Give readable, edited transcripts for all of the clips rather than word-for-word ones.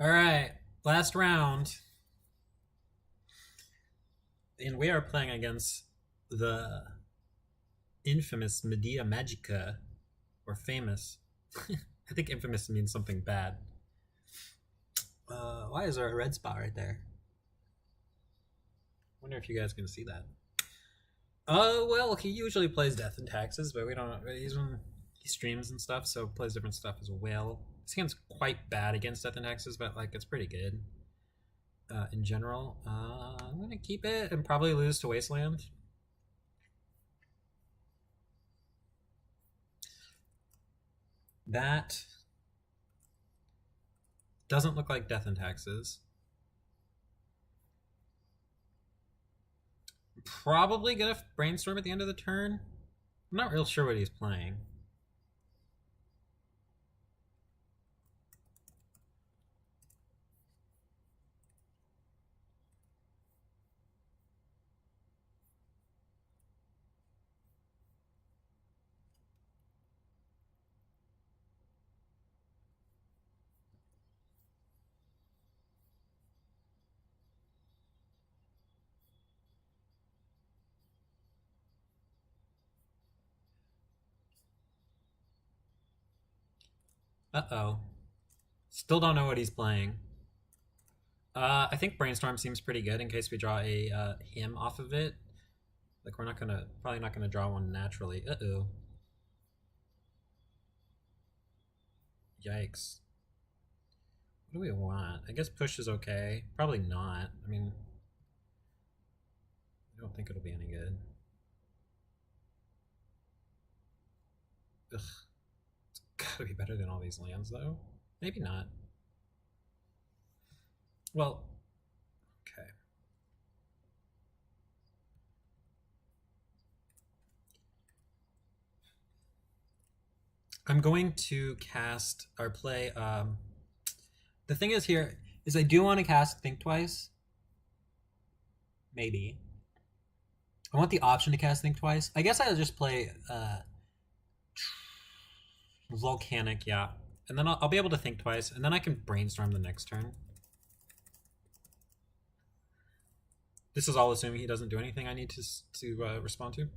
All right, last round, and we are playing against the infamous Medea Magica, or famous. I think infamous means something bad. Why is there a red spot right there? Wonder if you guys can see that. Well, he usually plays Death and Taxes, but we don't. He streams and stuff, so plays different stuff as well. This game's quite bad against Death and Taxes, but like it's pretty good in general. I'm gonna keep it and probably lose to Wasteland. That doesn't look like Death and Taxes. Probably gonna brainstorm at the end of the turn. I'm not real sure what he's playing. Uh-oh. Still don't know what he's playing. I think Brainstorm seems pretty good in case we draw a him off of it. Like we're probably not gonna draw one naturally. Uh-oh. Yikes. What do we want? I guess push is okay. Probably not. I mean, I don't think it'll be any good. Ugh. It's gotta be better than all these lands, though. Maybe not. Well, okay. I'm going to cast or play. The thing is here is I do want to cast Think Twice. Maybe. I want the option to cast Think Twice. I guess I'll just play Volcanic, yeah. And then I'll be able to think twice, and then I can brainstorm the next turn. This is all assuming he doesn't do anything I need to respond to.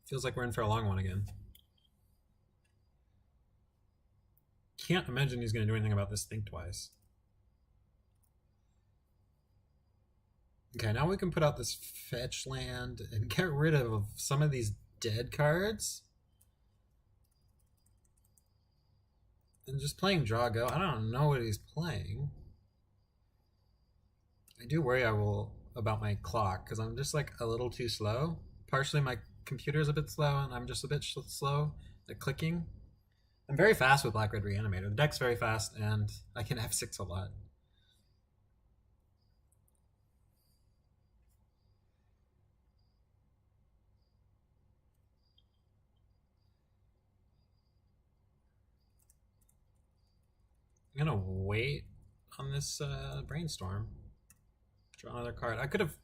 Feels like we're in for a long one again. Can't imagine he's going to do anything about this Think Twice. Okay, now we can put out this fetch land and get rid of some of these dead cards. And just playing draw go. I don't know what he's playing. I do worry about my clock because I'm just like a little too slow. Partially my computer is a bit slow and I'm just a bit slow at clicking. I'm very fast with Black Red Reanimator. The deck's very fast and I can F6 a lot. I'm gonna wait on this brainstorm. Draw another card. I could have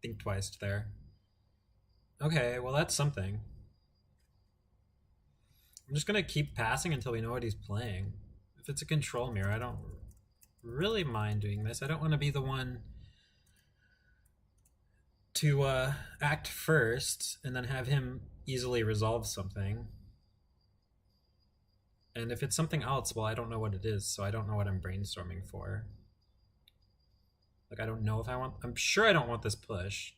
think twice there. Okay, well that's something. I'm just gonna keep passing until we know what he's playing. If it's a control mirror, I don't really mind doing this. I don't want to be the one to act first and then have him easily resolve something. And if it's something else, well, I don't know what it is, so I don't know what I'm brainstorming for. Like, I don't know if I want... I'm sure I don't want this push.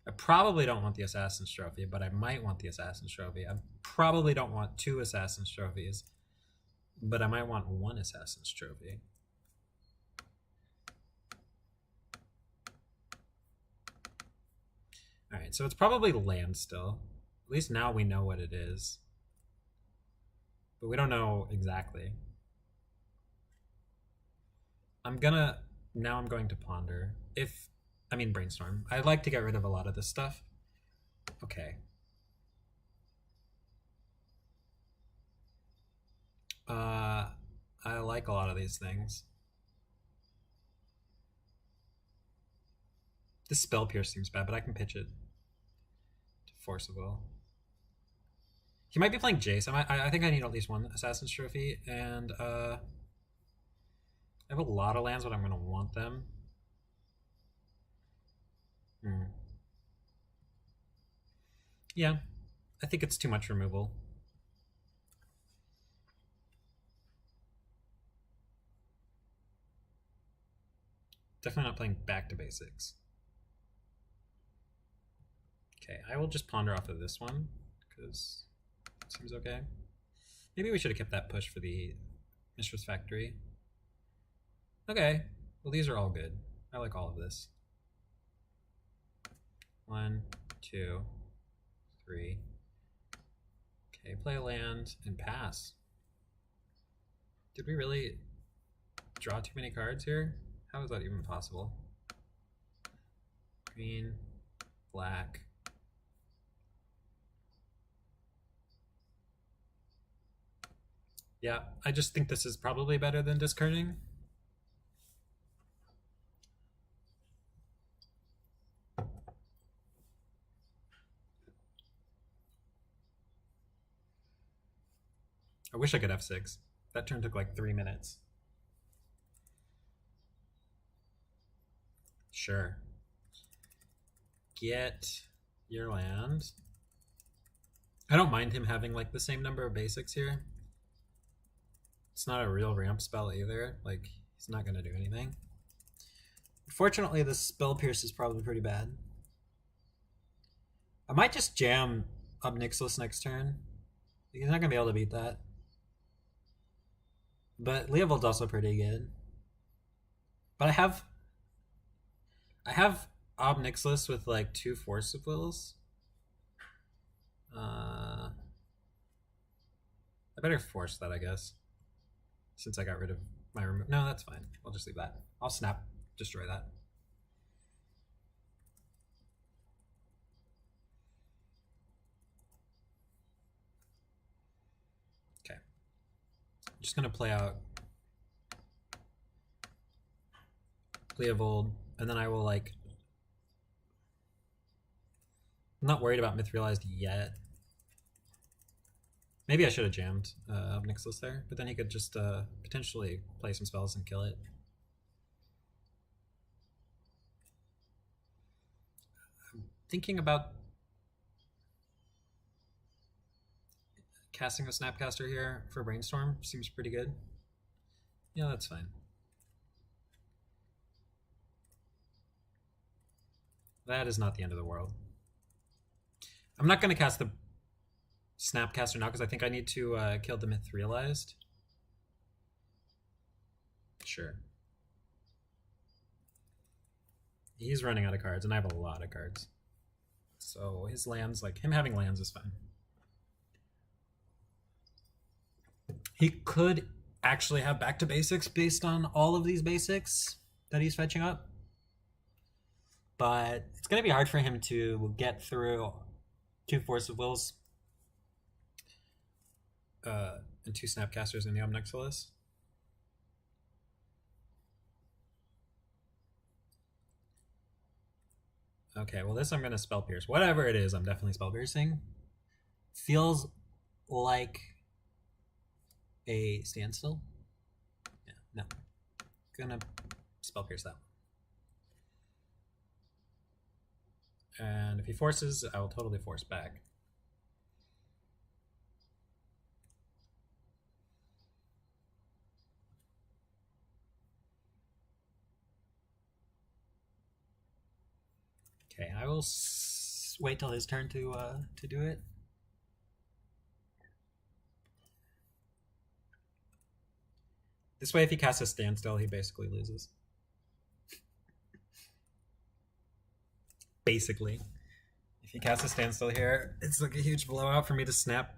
I probably don't want the Assassin's Trophy, but I might want the Assassin's Trophy. I probably don't want 2 Assassin's Trophies, but I might want 1 Assassin's Trophy. Alright, so it's probably Landstill. At least now we know what it is. But we don't know exactly. Now I'm going to ponder. Brainstorm. I'd like to get rid of a lot of this stuff. Okay. I like a lot of these things. This Spell Pierce seems bad, but I can pitch it to Force of Will. He might be playing Jace. I think I need at least one Assassin's Trophy, and I have a lot of lands, but I'm going to want them. Yeah, I think it's too much removal. Definitely not playing back to basics. Okay, I will just ponder off of this one, because it seems okay. Maybe we should have kept that push for the Mistress Factory. Okay, well these are all good. I like all of this. 1, 2, 3. Okay, play a land and pass. Did we really draw too many cards here? How is that even possible? Green, black. Yeah, I just think this is probably better than discarding. I wish I could F6. That turn took like 3 minutes. Sure. Get your land. I don't mind him having like the same number of basics here. It's not a real ramp spell either. Like, he's not going to do anything. Fortunately, the Spell Pierce is probably pretty bad. I might just jam Obnixilis next turn. He's not going to be able to beat that. But Leovold's also pretty good. But I have Obnixilis with like 2 Force of Wills. I better force that, I guess. Since I got rid of my remove. No, that's fine. I'll just leave that. I'll snap, destroy that. Okay. I'm just gonna play out Leovold, and then I will like. I'm not worried about Mithralized yet. Maybe I should have jammed Obnixilis there, but then he could just potentially play some spells and kill it. I'm thinking about casting a Snapcaster here for Brainstorm. Seems pretty good. Yeah, that's fine. That is not the end of the world. I'm not going to cast the Snapcaster now because I think I need to kill the Mithralized. Sure. He's running out of cards, and I have a lot of cards. So his lands, like him having lands is fine. He could actually have back to basics based on all of these basics that he's fetching up. But it's going to be hard for him to get through 2 Force of Wills and 2 Snapcasters in the Obnixilis. Okay, well this I'm going to Spell Pierce. Whatever it is, I'm definitely Spell Piercing. Feels like a standstill. Yeah, no. Gonna Spell Pierce that one. And if he forces, I will totally force back. Okay, I will wait till his turn to do it. This way, if he casts a standstill, he basically loses. Basically. If he casts a standstill here, it's like a huge blowout for me to snap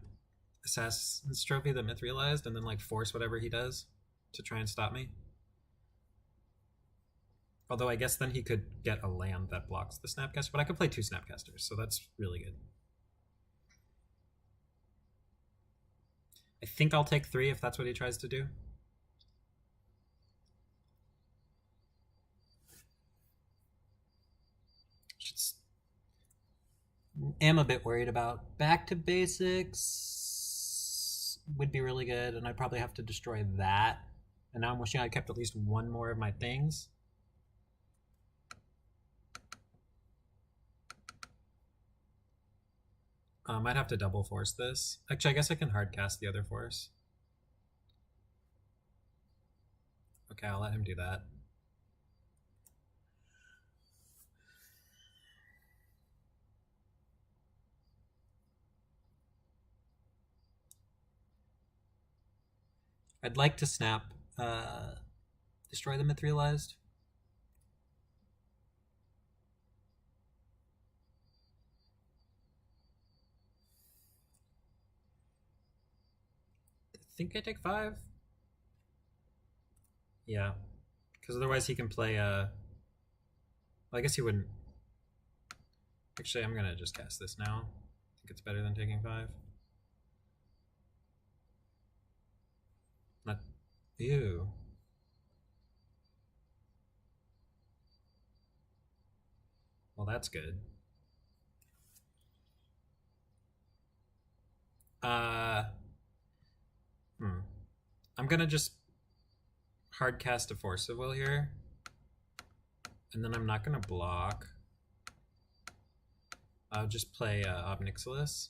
Assassin's Trophy that Mithralized and then like force whatever he does to try and stop me. Although I guess then he could get a land that blocks the Snapcaster, but I could play 2 Snapcasters, so that's really good. I think I'll take 3 if that's what he tries to do. am a bit worried about. Back to basics would be really good, and I'd probably have to destroy that. And now I'm wishing I kept at least one more of my things. I might have to double force this. Actually, I guess I can hard cast the other force. Okay, I'll let him do that. I'd like to snap, destroy the Mithralized. I think I take 5. Yeah, because otherwise he can play. Well, I guess he wouldn't. Actually, I'm gonna just cast this now. I think it's better than taking 5. Not. Ew. Well, that's good. I'm gonna just hard cast a Force of Will here, and then I'm not gonna block. I'll just play Obnixilis.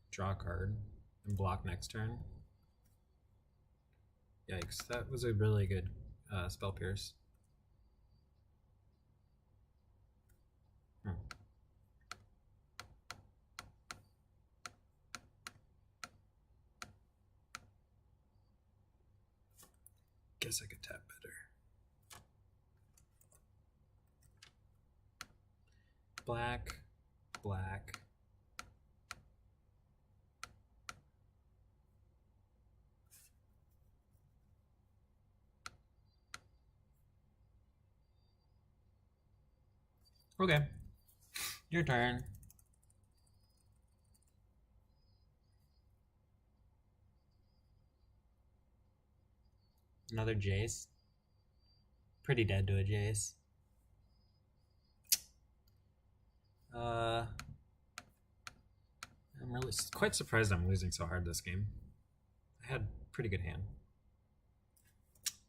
Draw a card and block next turn. Yikes, that was a really good Spell Pierce. Guess I could tap better. Black, black. Okay, your turn. Another Jace. Pretty dead to a Jace. I'm really quite surprised I'm losing so hard this game. I had a pretty good hand.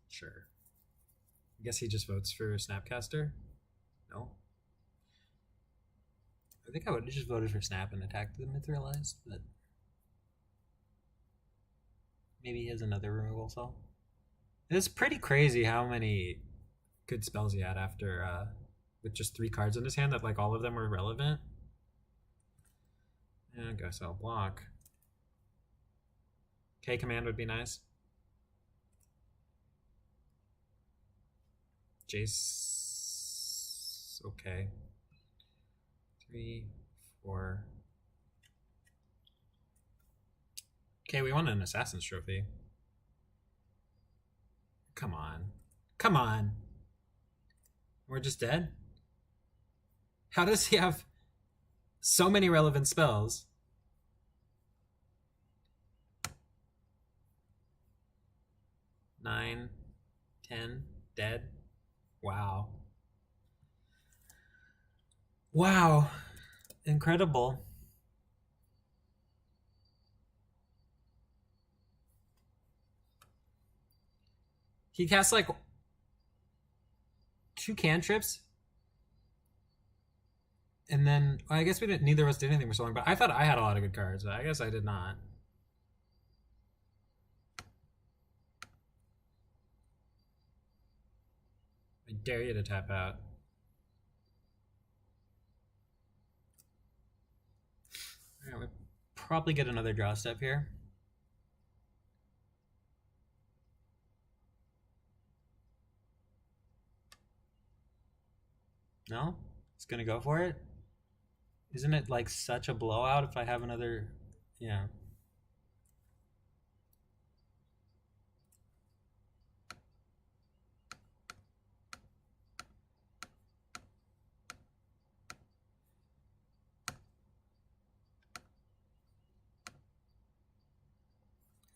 Sure. I guess he just votes for Snapcaster? No. I think I would have just voted for Snap and attacked the Mithralized, but maybe he has another removal spell. It's pretty crazy how many good spells he had after with just 3 cards in his hand that like all of them were relevant. Yeah, I guess I'll block. K command would be nice. Jace. Okay. 3, 4. Okay, we won an Assassin's Trophy. Come on. Come on. We're just dead? How does he have so many relevant spells? Nine, 10, dead. Wow. Wow. Incredible. He casts like 2 cantrips. And then I guess we didn't. Neither of us did anything for so long. But I thought I had a lot of good cards. But I guess I did not. I dare you to tap out. All right, we probably get another draw step here. No? It's gonna go for it? Isn't it like such a blowout if I have another... Yeah.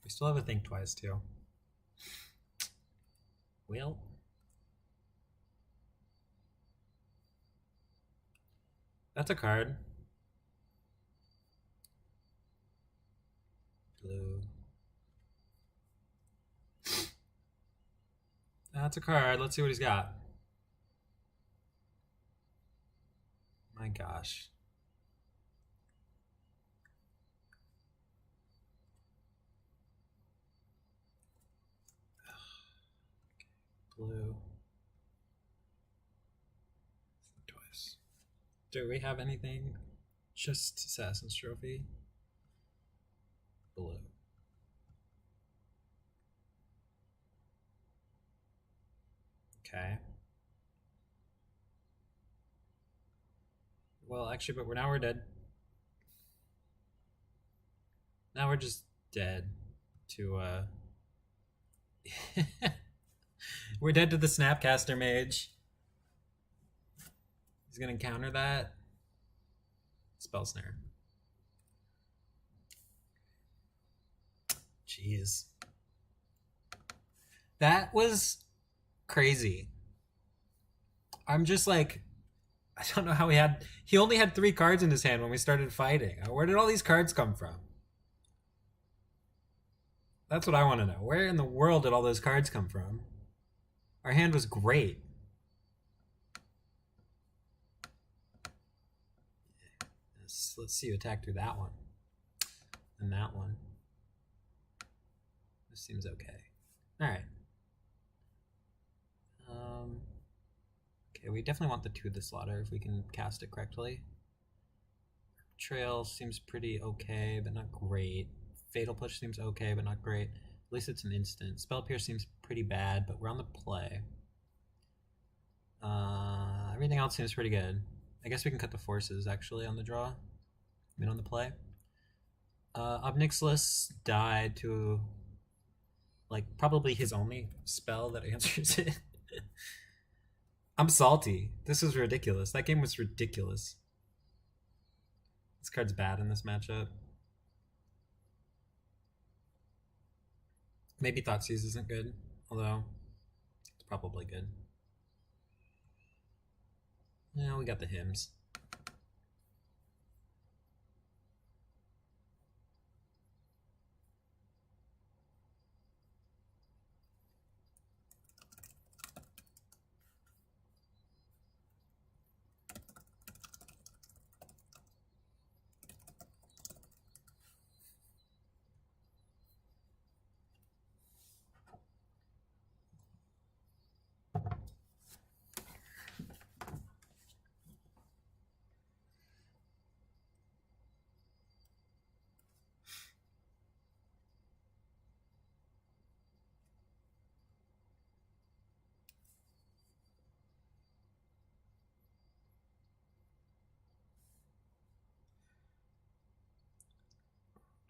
We still have a think twice too. Well... That's a card. Blue. That's a card. Let's see what he's got. My gosh. Blue. Twice. Do we have anything? Just Assassin's Trophy. Blue. Okay. Well, actually, but now we're dead. Now we're just dead to we're dead to the Snapcaster Mage. He's gonna counter that. Spell Snare. Jeez. That was crazy. I'm just like, I don't know how he only had 3 cards in his hand when we started fighting. Where did all these cards come from? That's what I want to know. Where in the world did all those cards come from? Our hand was great. Let's see you attack through that one. And that one. This seems okay. Alright. Okay, we definitely want the To the Slaughter if we can cast it correctly. Trail seems pretty okay, but not great. Fatal Push seems okay, but not great. At least it's an instant. Spell Pierce seems pretty bad, but we're on the play. Everything else seems pretty good. I guess we can cut the Forces, actually, on the draw. I mean, on the play. Obnixilis died to, like, probably his only spell that answers it. I'm salty. This is ridiculous. That game was ridiculous. This card's bad in this matchup. Maybe Thoughtseize isn't good, although it's probably good. Yeah, we got the hymns.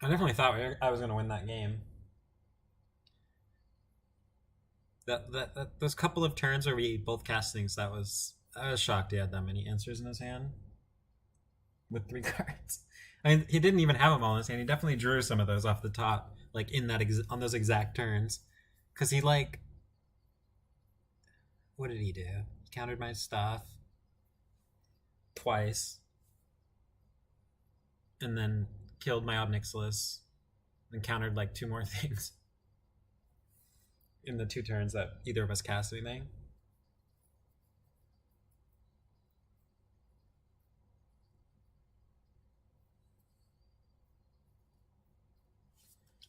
I definitely thought I was going to win that game. Those couple of turns where we both cast things, I was shocked he had that many answers in his hand with 3 cards. I mean, he didn't even have them all in his hand. He definitely drew some of those off the top, like in that on those exact turns, because he like, what did he do? He countered my stuff twice, and then killed my Obnixilis, and countered like 2 more things in the 2 turns that either of us cast anything.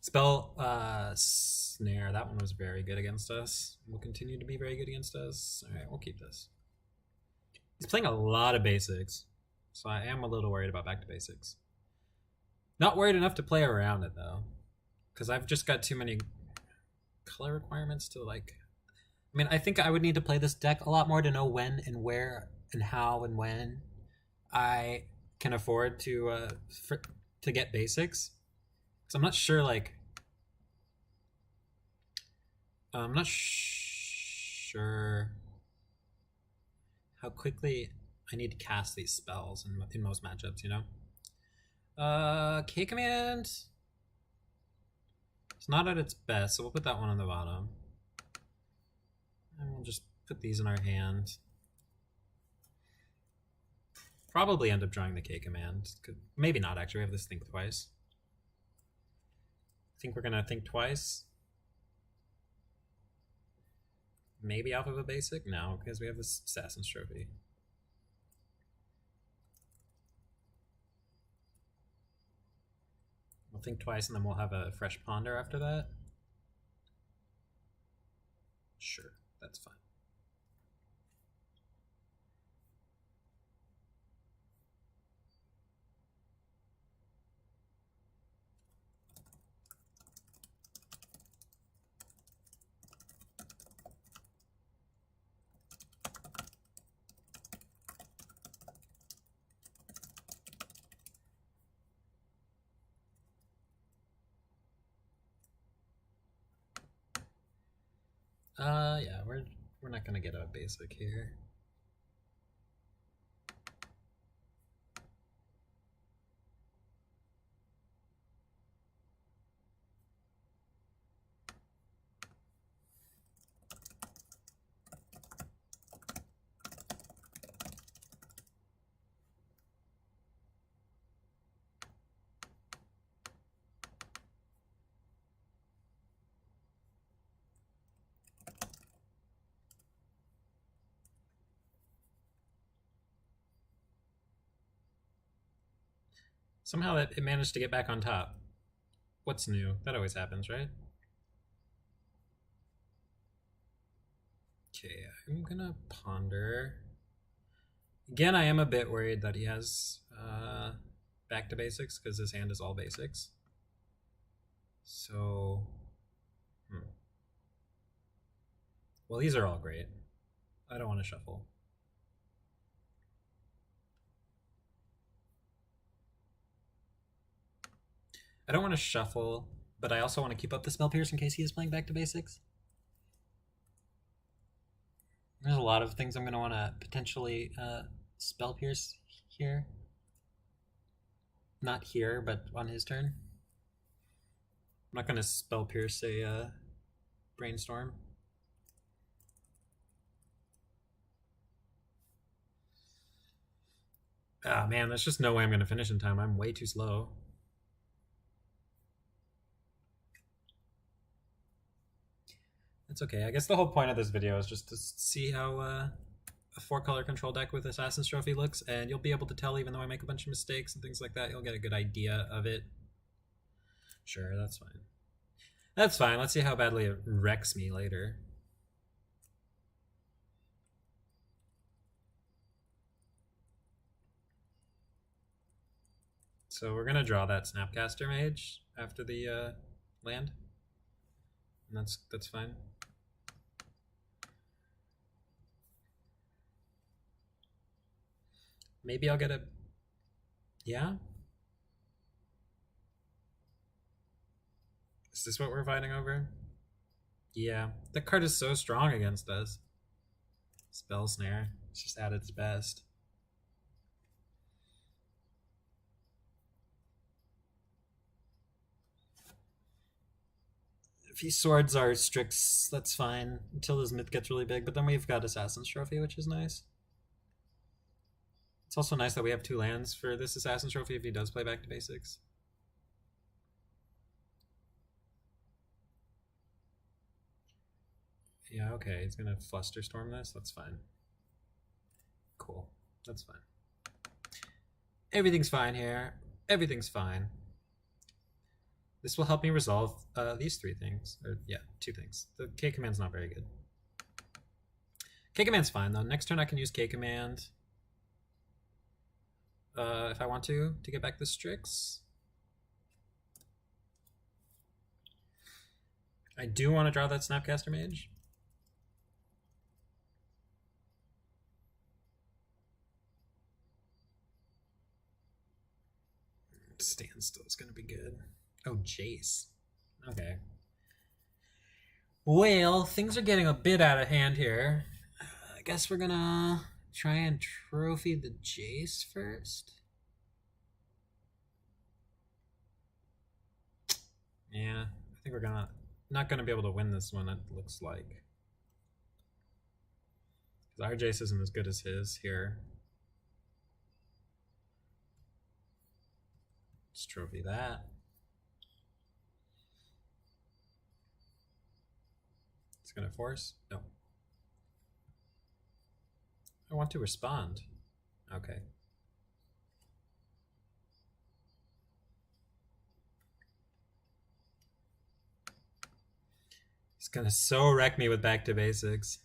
Spell Snare, that one was very good against us. Will continue to be very good against us. Alright, we'll keep this. He's playing a lot of basics, so I am a little worried about back to basics. Not worried enough to play around it, though, because I've just got too many color requirements to, like... I mean, I think I would need to play this deck a lot more to know when and where and how and when I can afford to get basics. So I'm not sure, like... I'm not sure how quickly I need to cast these spells in most matchups, you know? K-Command... It's not at its best, so we'll put that one on the bottom. And we'll just put these in our hand. Probably end up drawing the K command. Maybe not, actually. We have this think twice. I think we're going to think twice. Maybe off of a basic? No, because we have this Assassin's Trophy. We'll think twice and then we'll have a fresh ponder after that. Sure, that's fine. Yeah, we're not gonna get a basic here. Somehow it managed to get back on top. What's new? That always happens, right? Okay, I'm gonna ponder. Again, I am a bit worried that he has back to basics because his hand is all basics. So, well, these are all great. I don't want to shuffle. I don't want to shuffle, but I also want to keep up the spell pierce in case he is playing back to basics. There's a lot of things I'm going to want to potentially spell pierce here. Not here, but on his turn. I'm not going to spell pierce a brainstorm. Ah, man, there's just no way I'm going to finish in time. I'm way too slow. It's okay. I guess the whole point of this video is just to see how a 4-color control deck with Assassin's Trophy looks, and you'll be able to tell even though I make a bunch of mistakes and things like that. You'll get a good idea of it. Sure, that's fine. That's fine. Let's see how badly it wrecks me later. So we're going to draw that Snapcaster Mage after the land. And that's fine. Maybe I'll get a... Yeah? Is this what we're fighting over? Yeah. The card is so strong against us. Spell Snare. It's just at its best. If he swords our Strix, that's fine. Until his myth gets really big. But then we've got Assassin's Trophy, which is nice. It's also nice that we have 2 lands for this Assassin's Trophy if he does play back to basics. Yeah, okay, he's gonna Flusterstorm this. That's fine. Cool. That's fine. Everything's fine here. Everything's fine. This will help me resolve these 3 things. Or, yeah, 2 things. The K command's not very good. K command's fine, though. Next turn I can use K command. If I want to get back the Strix. I do want to draw that Snapcaster Mage. Standstill is going to be good. Oh, Jace. Okay. Well, things are getting a bit out of hand here. I guess we're going to try and trophy the Jace first. Yeah, I think we're not gonna be able to win this one, it looks like. Because our Jace isn't as good as his here. Let's trophy that. It's gonna force? No. I want to respond. Okay. He's gonna so wreck me with back to basics.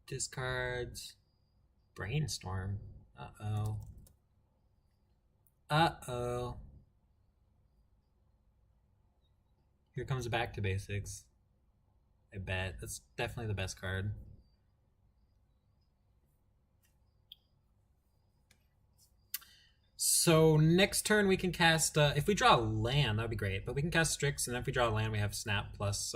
Discards. Brainstorm. Uh-oh. Uh-oh. Here comes back to basics. I bet. That's definitely the best card. So next turn we can cast, if we draw a land, that'd be great, but we can cast Strix, and then if we draw a land we have Snap plus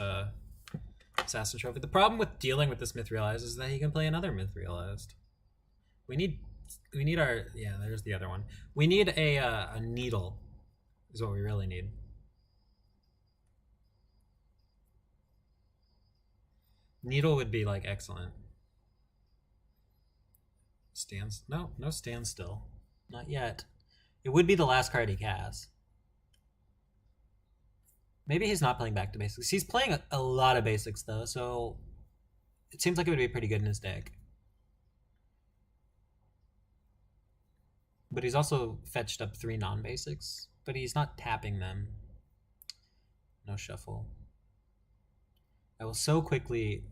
Assassin Trophy. The problem with dealing with this Myth Realized is that he can play another Myth Realized. We need our, yeah, there's the other one. We need a Needle is what we really need. Needle would be like excellent. No Standstill. Not yet. It would be the last card he casts. Maybe he's not playing back to basics. He's playing a lot of basics though, so it seems like it would be pretty good in his deck. But he's also fetched up 3 non-basics, but he's not tapping them. No shuffle. I will so quickly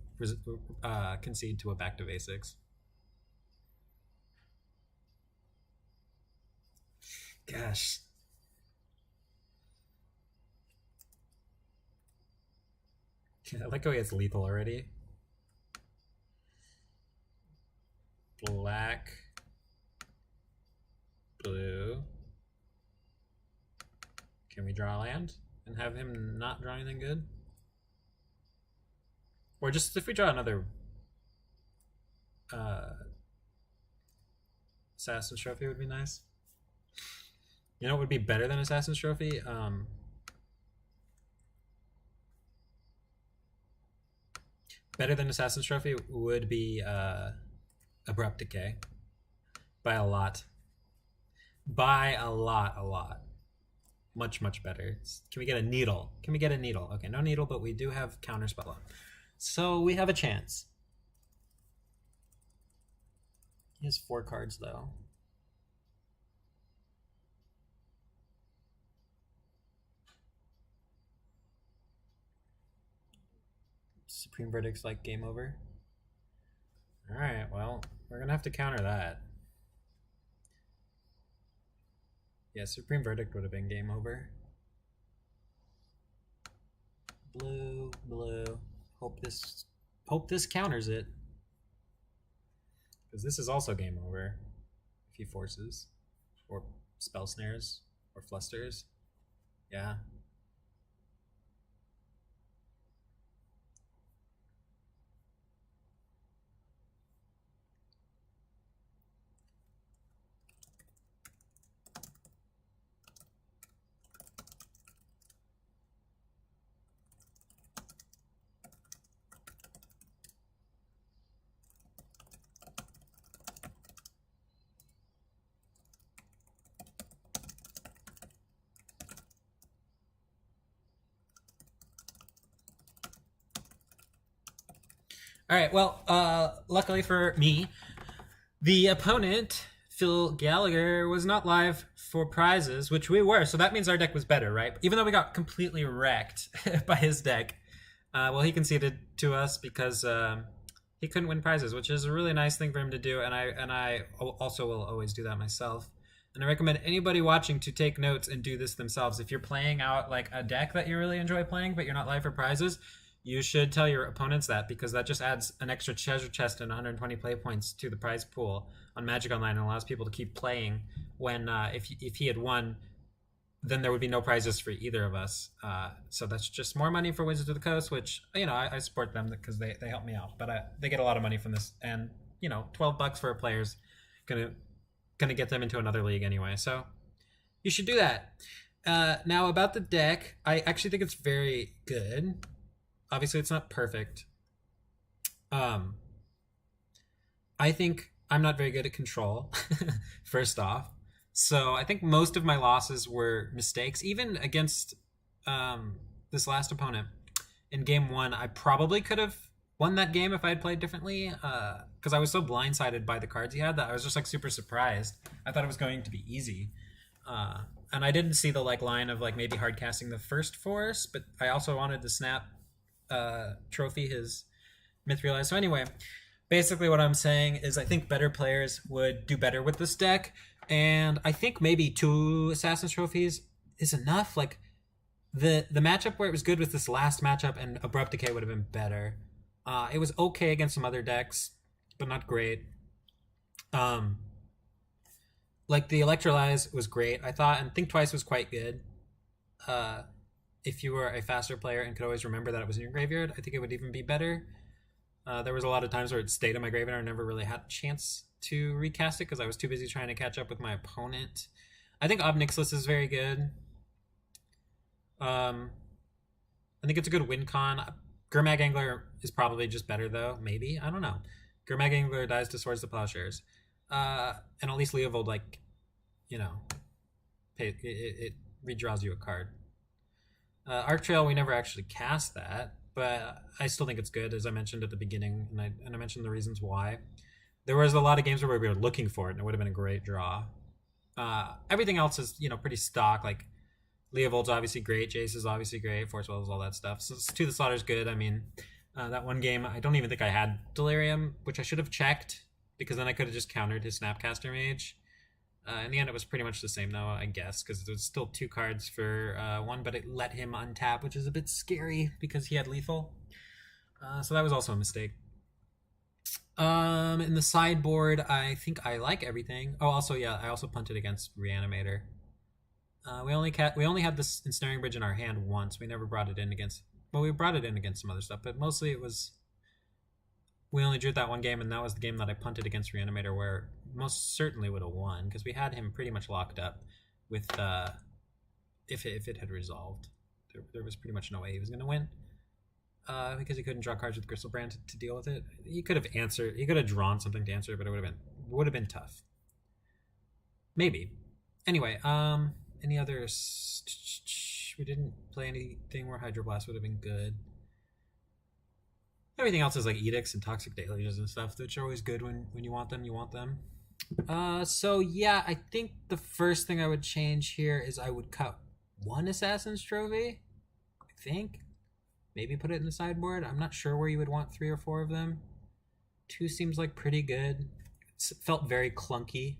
concede to a back to basics. Gosh. I like how he has lethal already. Black. Blue. Can we draw a land and have him not draw anything good? Or just if we draw another Assassin's Trophy would be nice. You know what would be better than Assassin's Trophy? Better than Assassin's Trophy would be Abrupt Decay. By a lot. By a lot. Much better. Can we get a Needle? Can we get a Needle? Okay, no Needle, but we do have Counterspell on. So we have a chance. He has 4 cards though. Supreme Verdict's like game over. Alright, well, we're gonna have to counter that. Yeah, Supreme Verdict would have been game over. Blue. Hope this counters it. Because this is also game over. If he forces. Or spell snares. Or flusters. Yeah. All right, well, luckily for me, the opponent, Phil Gallagher, was not live for prizes, which we were, so that means our deck was better, right? Even though we got completely wrecked by his deck, well, he conceded to us because he couldn't win prizes, which is a really nice thing for him to do, and I also will always do that myself. And I recommend anybody watching to take notes and do this themselves. If you're playing out like a deck that you really enjoy playing, but you're not live for prizes, you should tell your opponents that, because that just adds an extra treasure chest and 120 play points to the prize pool on Magic Online and allows people to keep playing when if he had won then there would be no prizes for either of us. So that's just more money for Wizards of the Coast, which, you know, I support them because they help me out. But they get a lot of money from this, and, you know, $12 for a player's gonna get them into another league anyway. So you should do that. Now about the deck, I actually think it's very good. Obviously, it's not perfect. I think I'm not very good at control, first off. So I think most of my losses were mistakes. Even against this last opponent in game one, I probably could have won that game if I had played differently, because I was so blindsided by the cards he had that I was just like super surprised. I thought it was going to be easy. And I didn't see the like line of like maybe hard casting the first force, but I also wanted to snap trophy his Mithrilize. So anyway, basically what I'm saying is I think better players would do better with this deck, and I think maybe 2 Assassin's Trophies is enough. Like the matchup where it was good was this last matchup, and Abrupt Decay would have been better. It was okay against some other decks, but not great. Like the Electrolyze was great, I thought, and Think Twice was quite good. If you were a faster player and could always remember that it was in your graveyard, I think it would even be better. There was a lot of times where it stayed in my graveyard and I never really had a chance to recast it because I was too busy trying to catch up with my opponent. I think Ob Nixilis is very good. I think it's a good win con. Gurmag Angler is probably just better though, maybe. I don't know. Gurmag Angler dies to Swords to Plowshares. And at least Leovold, like, you know, it redraws you a card. Arc Trail, we never actually cast that, but I still think it's good, as I mentioned at the beginning, and I mentioned the reasons why. There was a lot of games where we were looking for it, and it would have been a great draw. Everything else is, you know, pretty stock. Like Leovold's obviously great, Jace is obviously great, Force Wells, all that stuff. So To the Slaughter's good. I mean, that one game, I don't even think I had Delirium, which I should have checked, because then I could have just countered his Snapcaster Mage. In the end, it was pretty much the same, though, I guess, because there was still 2 cards for one, but it let him untap, which is a bit scary because he had lethal. So that was also a mistake. In the sideboard, I think I like everything. Oh, also, yeah, I also punted against Reanimator. We only had this Ensnaring Bridge in our hand once. We never brought it in against... Well, we brought it in against some other stuff, but mostly it was... We only drew it that one game, and that was the game that I punted against Reanimator, where most certainly would have won, because we had him pretty much locked up with if it had resolved. There was pretty much no way he was going to win, because he couldn't draw cards with Gristlebrand to deal with it. He could have answered. He could have drawn something to answer, but it would have been tough. Maybe. Anyway, any others? We didn't play anything where Hydroblast would have been good. Everything else is like Edicts and Toxic Deluges and stuff, which are always good when you want them, So yeah, I think the first thing I would change here is I would cut 1 Assassin's Trophy, I think. Maybe put it in the sideboard. I'm not sure where you would want 3 or 4 of them. 2 seems like pretty good. It felt very clunky.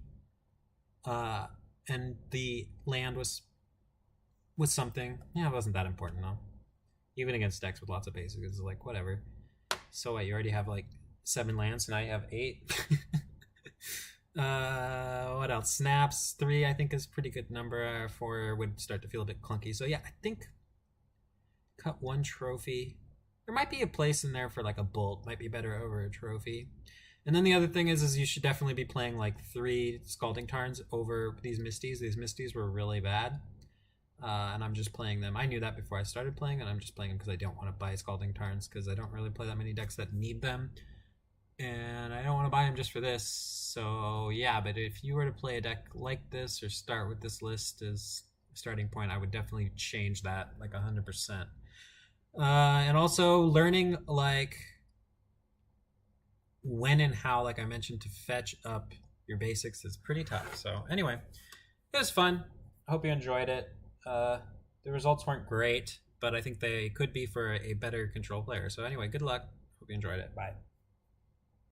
And the land was something. Yeah, it wasn't that important though. Even against decks with lots of basics, it's like, whatever. So what, you already have like 7 lands, so now you have 8. What else? Snaps, 3 I think is a pretty good number. 4 would start to feel a bit clunky. So yeah, I think cut 1 trophy. There might be a place in there for like a bolt, might be better over a trophy. And then the other thing is you should definitely be playing like 3 Scalding Tarns over these Misties. These Misties were really bad. And I'm just playing them. I knew that before I started playing, and I'm just playing them because I don't want to buy Scalding Tarns, because I don't really play that many decks that need them. And I don't want to buy them just for this. So yeah, but if you were to play a deck like this, or start with this list as a starting point, I would definitely change that like 100%. And also learning like when and how, like I mentioned, to fetch up your basics is pretty tough. So anyway, it was fun. I hope you enjoyed it. The results weren't great, but I think they could be for a better control player. So anyway, good luck. Hope you enjoyed it. Bye.